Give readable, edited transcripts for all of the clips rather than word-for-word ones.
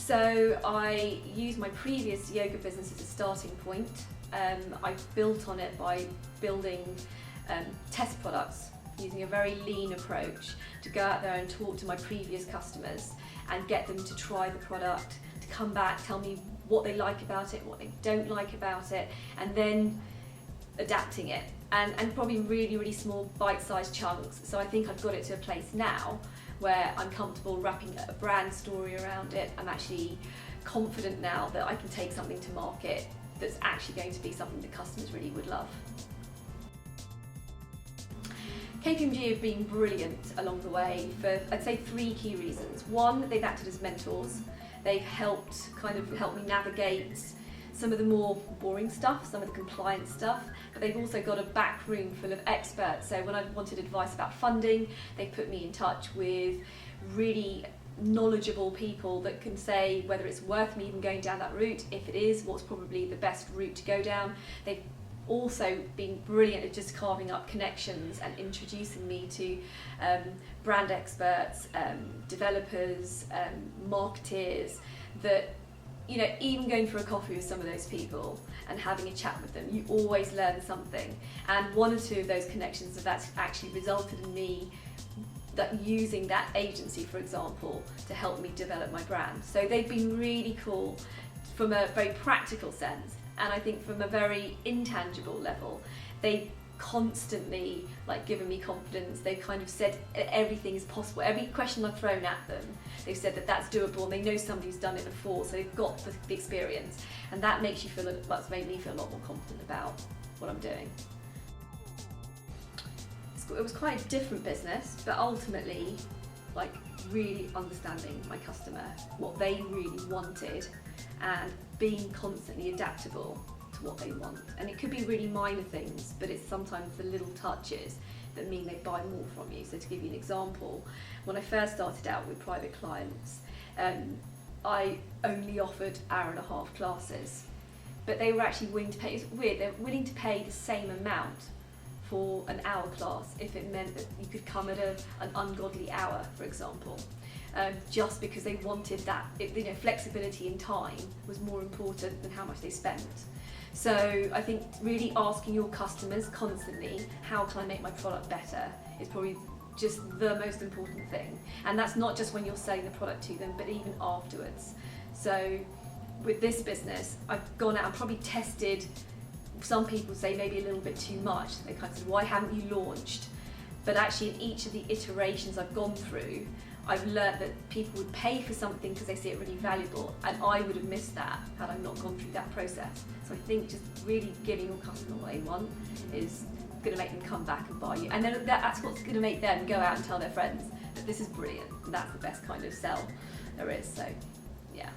So I used my previous yoga business as a starting point. I built on it by building test products, using a very lean approach to go out there and talk to my previous customers and get them to try the product, to come back, tell me what they like about it, what they don't like about it, and then adapting it, and probably really, really small bite-sized chunks. So I think I've got it to a place now where I'm comfortable wrapping a brand story around it. I'm actually confident now that I can take something to market that's actually going to be something that customers really would love. KPMG have been brilliant along the way for, I'd say, 3 key reasons. One, they've acted as mentors. They've helped me navigate some of the more boring stuff, some of the compliance stuff, but they've also got a back room full of experts. So when I wanted advice about funding, they put me in touch with really knowledgeable people that can say whether it's worth me even going down that route. If it is, what's probably the best route to go down. They've also been brilliant at just carving up connections and introducing me to brand experts, developers, marketeers, that, you know, even going for a coffee with some of those people and having a chat with them, you always learn something. And 1 or 2 of those connections have actually resulted in me using that agency, for example, to help me develop my brand. So they've been really cool from a very practical sense. And I think from a very intangible level, they've constantly given me confidence. They've kind of said everything is possible. Every question I've thrown at them, they've said that that's doable, and they know somebody who's done it before, so they've got the experience. And that makes you feel, that's made me feel a lot more confident about what I'm doing. It was quite a different business, but ultimately, really understanding my customer, what they really wanted, and being constantly adaptable to what they want. And it could be really minor things, but it's sometimes the little touches that mean they buy more from you. So to give you an example, when I first started out with private clients, I only offered hour-and-a-half classes, but they were actually willing to pay, it's weird, they're willing to pay the same amount for an hour class if it meant that you could come at an ungodly hour, for example. Just because they wanted that, flexibility in time was more important than how much they spent. So I think really asking your customers constantly, how can I make my product better, is probably just the most important thing. And that's not just when you're selling the product to them, but even afterwards. So with this business, I've gone out and probably tested, some people say maybe a little bit too much. They kind of said, why haven't you launched? But actually in each of the iterations I've gone through, I've learned that people would pay for something because they see it really valuable, and I would have missed that had I not gone through that process. So I think just really giving your customer what they want is going to make them come back and buy you, and then that's what's going to make them go out and tell their friends that this is brilliant, and that's the best kind of sell there is. So yeah,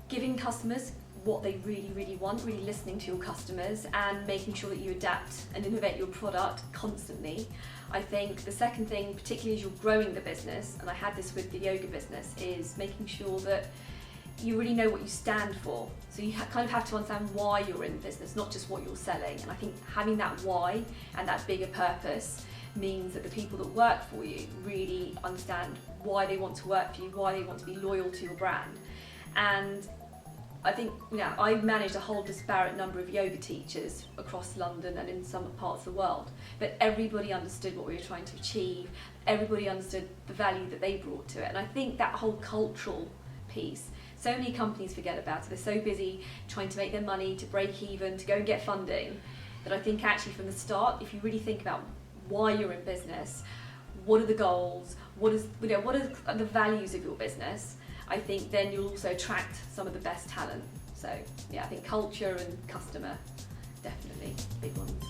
giving customers what they really, really want, really listening to your customers and making sure that you adapt and innovate your product constantly. I think the second thing, particularly as you're growing the business, and I had this with the yoga business, is making sure that you really know what you stand for. So you kind of have to understand why you're in business, not just what you're selling. And I think having that why and that bigger purpose means that the people that work for you really understand why they want to work for you, why they want to be loyal to your brand. And I think, I've managed a whole disparate number of yoga teachers across London and in some parts of the world, but everybody understood what we were trying to achieve, everybody understood the value that they brought to it. And I think that whole cultural piece, so many companies forget about it. They're so busy trying to make their money, to break even, to go and get funding, that I think actually from the start, if you really think about why you're in business, what are the goals, what are the values of your business, I think then you'll also attract some of the best talent. So yeah, I think culture and customer, definitely big ones.